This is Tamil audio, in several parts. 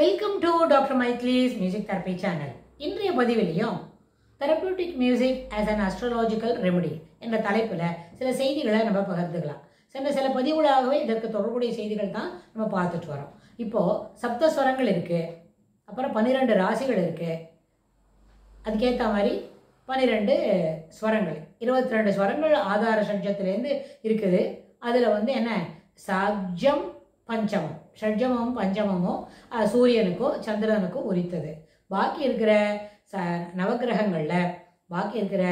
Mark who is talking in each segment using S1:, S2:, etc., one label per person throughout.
S1: வெல்கம் டு டாக்டர் மைத்லிஸ் மியூசிக் தெரப்பி சேனல். இன்றைய பதிவிலையும் therapeutic music as an astrological remedy என்ற தலைப்பில் சில செய்திகளை நம்ம பகிர்ந்துக்கலாம். சென்ற சில பதிவுகளாகவே இதற்கு தொடர்புடைய செய்திகள் தான் நம்ம பார்த்துட்டு வரோம். இப்போது சப்தஸ்வரங்கள் இருக்குது, அப்புறம் 12 ராசிகள் இருக்குது, அதுக்கேற்ற மாதிரி 12 ஸ்வரங்கள், 22 ஸ்வரங்கள் ஆதார ஷட்ஜத்திலேருந்து இருக்குது. அதில் என்ன சாஜம் பஞ்சமம், ஷட்ஜமும் பஞ்சமமும் சூரியனுக்கும் சந்திரனுக்கும் உரித்தது. பாக்கி இருக்கிற நவகிரகங்களில் பாக்கி இருக்கிற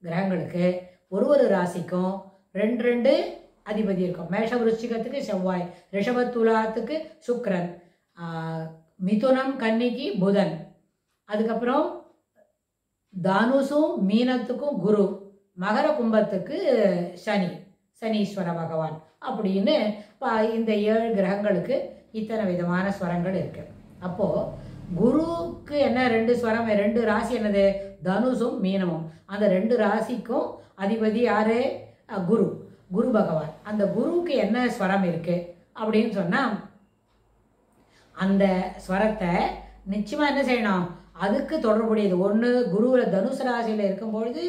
S1: கிரகங்களுக்கு ஒரு ராசிக்கும் 2 அதிபதி இருக்கும். மேஷ விருச்சிகத்துக்கு செவ்வாய், ரிஷப துலாத்துக்கு சுக்கிரன், மிதுனம் கன்னிக்கு புதன், அதுக்கப்புறம் தானுசும் மீனத்துக்கும் குரு, மகர கும்பத்துக்கு சனீஸ்வர பகவான் அப்படின்னு இந்த 7 கிரகங்களுக்கு இத்தனை விதமான ஸ்வரங்கள் இருக்கு. அப்போ குருவுக்கு என்ன 2 ஸ்வரம், 2 ராசி என்னது, தனுசும் மீனமும். அந்த 2 ராசிக்கும் அதிபதி யாரு, குரு பகவான். அந்த குருவுக்கு என்ன ஸ்வரம் இருக்கு அப்படின்னு சொன்னா, அந்த ஸ்வரத்தை நிச்சயமா என்ன செய்யணும், அதுக்கு தொடர்புடையது. ஒன்று குருவில் தனுசு ராசியில் இருக்கும்பொழுது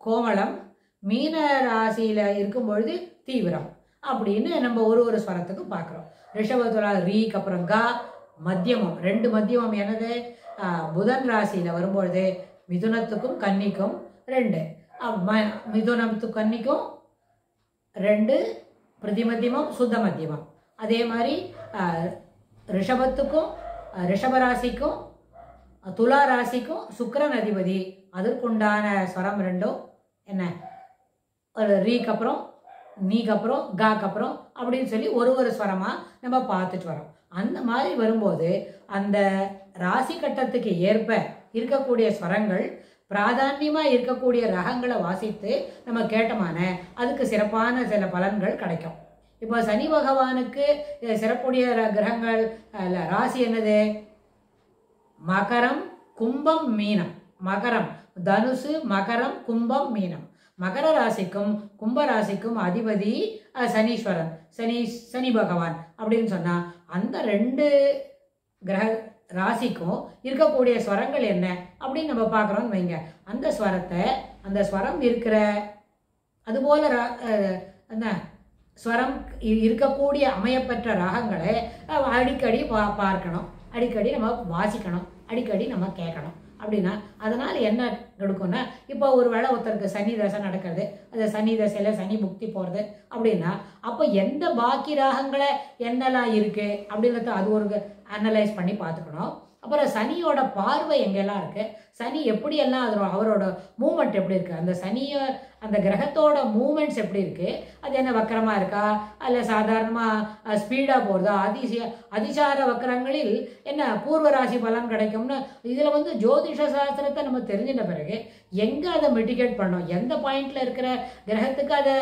S1: கோமளம், மீன ராசியில் இருக்கும் பொழுது தீவிரம் அப்படின்னு நம்ம ஒரு ஸ்வரத்துக்கு பார்க்குறோம். ரிஷபத்துலா ரீக்கு அப்புறம் கா, மத்தியமம் 2 மத்தியமம் என்னது, புதன் ராசியில் வரும்பொழுது மிதுனத்துக்கும் கன்னிக்கும் 2, மிதுனத்துக்கும் கன்னிக்கும் 2 பிரதிமத்தியமம் சுத்த மத்தியமம். அதே மாதிரி ரிஷபத்துக்கும் ரிஷபராசிக்கும் துலா ராசிக்கும் சுக்கிரன் அதிபதி. அதற்குண்டான ஸ்வரம் 2 என்ன, ஒரு ரீக்கு அப்புறம் நீக்கு அப்புறம் காக்கு அப்புறம் அப்படின்னு சொல்லி ஒரு ஸ்வரமாக நம்ம பார்த்துட்டு வரோம். அந்த மாதிரி வரும்போது அந்த ராசி கட்டத்துக்கு ஏற்ப இருக்கக்கூடிய ஸ்வரங்கள், பிராதான்யமாக இருக்கக்கூடிய ரகங்களை வாசித்து நம்ம கேட்டமான அதுக்கு சிறப்பான சில பலன்கள் கிடைக்கும். இப்போ சனி பகவானுக்கு சிறப்புடைய கிரகங்கள் ராசி என்னது, மகரம் கும்பம் மீனம். மகரம் தனுசு, மகரம் கும்பம் மீனம். மகர ராசிக்கும் கும்ப ராசிக்கும் அதிபதி சனீஸ்வரன், சனி பகவான் அப்படின்னு சொன்னா, அந்த 2 கிரக ராசிக்கும் இருக்கக்கூடிய ஸ்வரங்கள் என்ன அப்படின்னு நம்ம பார்க்குறோம்னு வைங்க. அந்த ஸ்வரத்தை, அந்த ஸ்வரம் இருக்கிற அதுபோல என்ன ஸ்வரம் இருக்கக்கூடிய அமையப்பெற்ற ராகங்களை அடிக்கடி பார்க்கணும், அடிக்கடி நம்ம வாசிக்கணும், அடிக்கடி நம்ம கேட்கணும். அப்படின்னா அதனால் என்ன கொடுக்கும்னா, இப்போ ஒரு வேளை ஒருத்தருக்கு சனி தசை நடக்கிறது, அந்த சனி தசையில் சனி புக்தி போகிறது அப்படின்னா, அப்போ எந்த பாக்கி ராகங்களை என்னெல்லாம் இருக்குது அப்படிங்கிறத அது ஒரு அனலைஸ் பண்ணி பார்த்துக்கணும். அப்புறம் சனியோட பார்வை எங்கெல்லாம் இருக்குது, சனி எப்படியெல்லாம் அவரோட மூமெண்ட் எப்படி இருக்குது, அந்த சனியை அந்த கிரகத்தோட மூமெண்ட்ஸ் எப்படி இருக்குது, அது என்ன வக்கரமாக இருக்கா அல்ல சாதாரணமாக ஸ்பீடாக போகிறதா, அதிசார வக்கரங்களில் என்ன பூர்வ ராசி பலன் கிடைக்கும்னு இதில் ஜோதிஷ சாஸ்திரத்தை நம்ம தெரிஞ்சிட்ட பிறகு எங்கே அதை மிட்டிகேட் பண்ணோம், எந்த பாயிண்டில் இருக்கிற கிரகத்துக்கு அதை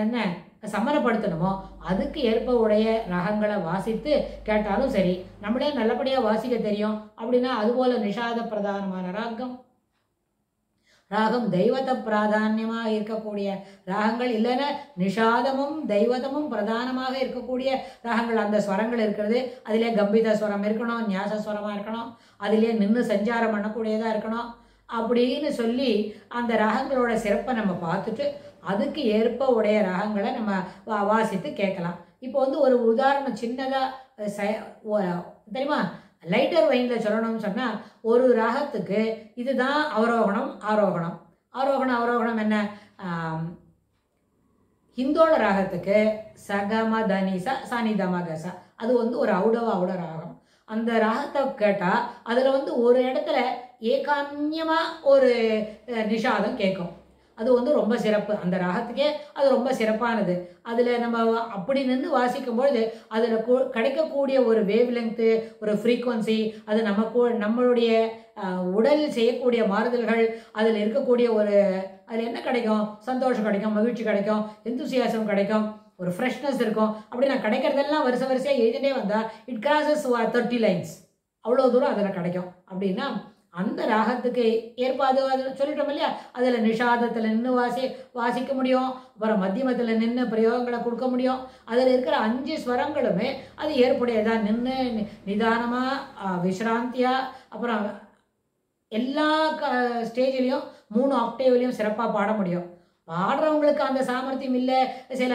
S1: என்ன சம்மனப்படுத்தணுமோ அதுக்கு ஏற்ப உடைய ராகங்களை வாசித்து கேட்டாலும் சரி. நம்மளே நல்லபடியாக வாசிக்க தெரியும் அப்படின்னா அதுபோல் நிஷாத பிரதானமான ராகம் தெய்வத பிராதான்யமாக இருக்கக்கூடிய ராகங்கள், இல்லைன்னா நிஷாதமும் தெய்வதமும் பிரதானமாக இருக்கக்கூடிய ராகங்கள், அந்த ஸ்வரங்கள் இருக்கிறது. அதிலே கம்பீத ஸ்வரம் இருக்கணும், ஞாச ஸ்வரமாக இருக்கணும், அதிலே நின்று சஞ்சாரம் பண்ணக்கூடியதாக இருக்கணும் அப்படின்னு சொல்லி அந்த ராகங்களோட சிறப்பை நம்ம பார்த்துட்டு அதுக்கு ஏற்ப உடைய ராகங்களை நம்ம வாசித்து கேட்கலாம். இப்போ ஒரு உதாரணம் சின்னதாக தெரியுமா, லைட்டர் வைனில் சொல்லணும்னு சொன்னால், ஒரு ராகத்துக்கு இதுதான் அவரோகணம் ஆரோகணம். அவரோகணம் என்ன, ஹிந்தோள ராகத்துக்கு சகம தனிசா சனிதமகச, அது ஒரு அவுட ராகம். அந்த ராகத்தை கேட்டால் அதில் ஒரு இடத்துல ஏகான்யமாக ஒரு நிஷாதம் கேட்கும். அது ரொம்ப சிறப்பு, அந்த ராகத்துக்கே அது ரொம்ப சிறப்பானது. அதில் நம்ம அப்படி நின்று வாசிக்கும்பொழுது அதில் கிடைக்கக்கூடிய ஒரு வேவ் லெங்க்த்து, ஒரு ஃப்ரீக்குவன்சி, அது நம்மளுடைய உடலில் செய்யக்கூடிய மாறுதல்கள், அதில் இருக்கக்கூடிய அதில் என்ன கிடைக்கும், சந்தோஷம் கிடைக்கும், மகிழ்ச்சி கிடைக்கும், எந்தூசியாசம் கிடைக்கும், ஒரு ஃப்ரெஷ்னஸ் இருக்கும். அப்படி நான் கிடைக்கிறதெல்லாம் வரிசையாக எழுதிட்டே வந்தால் இட் கிராசஸ் 30 லைன்ஸ், அவ்வளோ தூரம் அதில் கிடைக்கும். அப்படின்னா அந்த ராகத்துக்கு ஏற்பாடு அதில் சொல்லிட்டோம் இல்லையா, அதில் நிஷாதத்தில் நின்று வாசிக்க முடியும், அப்புறம் மத்தியமத்தில் நின்று பிரயோகங்களை கொடுக்க முடியும். அதில் இருக்கிற 5 ஸ்வரங்களுமே அது ஏற்புடையதாக நின்று நிதானமாக விஸ்ராந்தியாக அப்புறம் எல்லா ஸ்டேஜ்லேயும் 3 ஆக்டேவ்லையும் சிறப்பாக பாட முடியும். பாடுறவங்களுக்கு அந்த சாமர்த்தியம் இல்லை, சில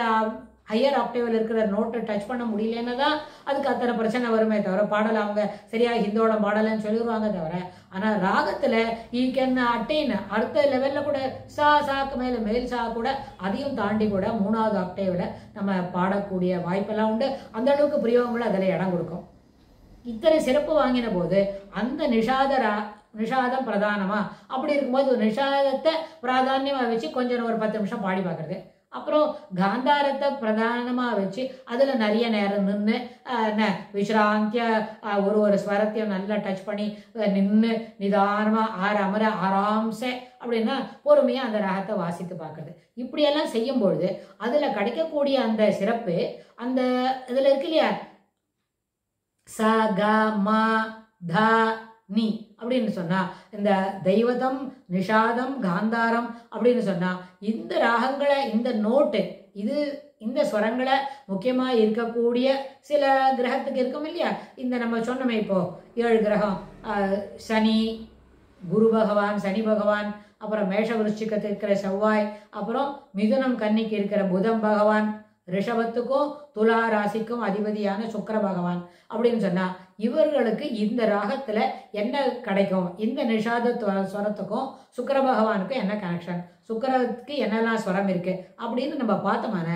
S1: ஹையர் ஆக்டேவில் இருக்கிற நோட்டை டச் பண்ண முடியலன்னு தான் அதுக்கு அத்தனை பிரச்சனை வருமே தவிர, பாடலை அவங்க சரியாக ஹிந்தோளம் பாடலைன்னு சொல்லிடுவாங்க தவிர, ஆனால் ராகத்தில் ஈ கேன் அட்டைன் அடுத்த லெவலில் கூட சாக்கு மேல் சா கூட அதையும் தாண்டி கூட 3வது ஆக்டேவில் நம்ம பாடக்கூடிய வாய்ப்பெல்லாம் உண்டு. அந்த அளவுக்கு பிரயோகங்கள் அதில் இடம் கொடுக்கும். இத்தனை சிறப்பு வாங்கின போது அந்த நிஷாதம் பிரதானமா அப்படி இருக்கும்போது ஒரு நிஷாதத்தை பிராதானியமாக வச்சு கொஞ்சம் ஒரு 10 நிமிஷம் பாடி பார்க்குறது, அப்புறம் காந்தாரத்தை பிரதானமாக வச்சு அதில் நிறைய நேரம் நின்று விஸ்ராந்திய ஒரு ஸ்வரத்தையும் நல்லா டச் பண்ணி நின்று நிதானமாக அமர ஆராம்சே அப்படின்னா பொறுமையாக அந்த ராகத்தை வாசித்து பார்க்குறது. இப்படியெல்லாம் செய்யும்பொழுது அதில் கிடைக்கக்கூடிய அந்த சிறப்பு அந்த இதில் இருக்கு இல்லையா, ச க ம த நீ அப்படின்னு சொன்னா, இந்த தெய்வதம் நிஷாதம் காந்தாரம் அப்படின்னு சொன்னா, இந்த ராகங்களை இந்த நோட்டு இந்த ஸ்வரங்களை முக்கியமாக இருக்கக்கூடிய சில கிரகத்துக்கு இருக்கும் இல்லையா, இந்த நம்ம சொன்னோமே இப்போ 7 கிரகம், சனி குரு பகவான், சனி பகவான், அப்புறம் மேஷ விருச்சிகத்துக்கு இருக்கிற செவ்வாய், அப்புறம் மிதுனம் கன்னிக்கு இருக்கிற புதன் பகவான், ரிஷபத்துக்கும் துலா ராசிக்கும் அதிபதியான சுக்கிர பகவான் அப்படின்னு சொன்னா, இவர்களுக்கு இந்த ராகத்துல என்ன கிடைக்கும், இந்த நிஷாத ஸ்வரத்துக்கும் சுக்கிர பகவானுக்கும் என்ன கனெக்ஷன், சுக்கிரத்துக்கு என்னெல்லாம் ஸ்வரம் இருக்கு அப்படின்னு நம்ம பார்த்தோமான,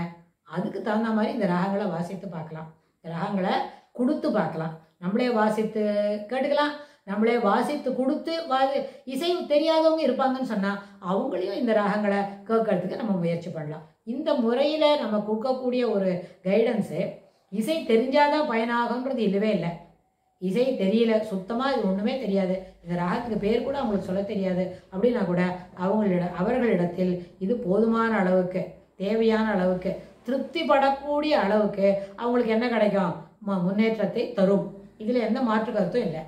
S1: அதுக்கு தகுந்த மாதிரி இந்த ராகங்களை வாசித்து பார்க்கலாம், ராகங்களை கொடுத்து பார்க்கலாம். நம்மளே வாசித்து கேட்டுக்கலாம், நம்மளே வாசித்து கொடுத்து இசை தெரியாதவங்க இருப்பாங்கன்னு சொன்னால் அவங்களையும் இந்த ராகங்களை கேட்கறதுக்கு நம்ம முயற்சி பண்ணலாம். இந்த முறையில் நம்ம கொடுக்கக்கூடிய ஒரு கைடன்ஸு இசை தெரிஞ்சாதான் பயனாகும்ன்றது இல்லவே இல்லை. இசை தெரியல, சுத்தமாக இது ஒன்றுமே தெரியாது, இந்த ராகத்துக்கு பேர் கூட அவங்களுக்கு சொல்ல தெரியாது அப்படின்னா கூட அவர்களிடத்தில் இது போதுமான அளவுக்கு, தேவையான அளவுக்கு, திருப்திப்படக்கூடிய அளவுக்கு அவங்களுக்கு என்ன கிடைக்கும், முன்னேற்றத்தை தரும். இதில் எந்த மாற்று கருத்தும் இல்லை.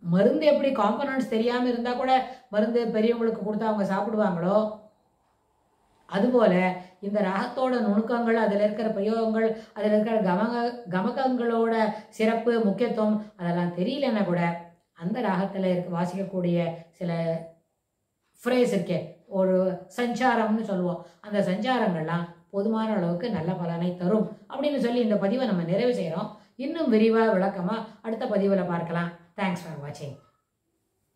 S1: மருந்து எப்படி காம்பனன்ட்ஸ் தெரியாமல் இருந்தால் கூட மருந்து பெரியவங்களுக்கு கொடுத்தா அவங்க சாப்பிடுவாங்களோ, அதுபோல இந்த ராகத்தோட நுணுக்கங்கள், அதில் இருக்கிற பிரயோகங்கள், அதில் இருக்கிற கமகங்களோட சிறப்பு முக்கியத்துவம் அதெல்லாம் தெரியலன்னா கூட அந்த ராகத்தில் வாசிக்கக்கூடிய சில ஃப்ரேஸ் இருக்கே, ஒரு சஞ்சாரம்னு சொல்லுவோம், அந்த சஞ்சாரங்கள்லாம் போதுமான அளவுக்கு நல்ல பலனை தரும் அப்படின்னு சொல்லி இந்த பதிவை நம்ம நிறைவு செய்கிறோம். இன்னும் விரிவாக விளக்கமாக அடுத்த பதிவில் பார்க்கலாம். Thanks for watching.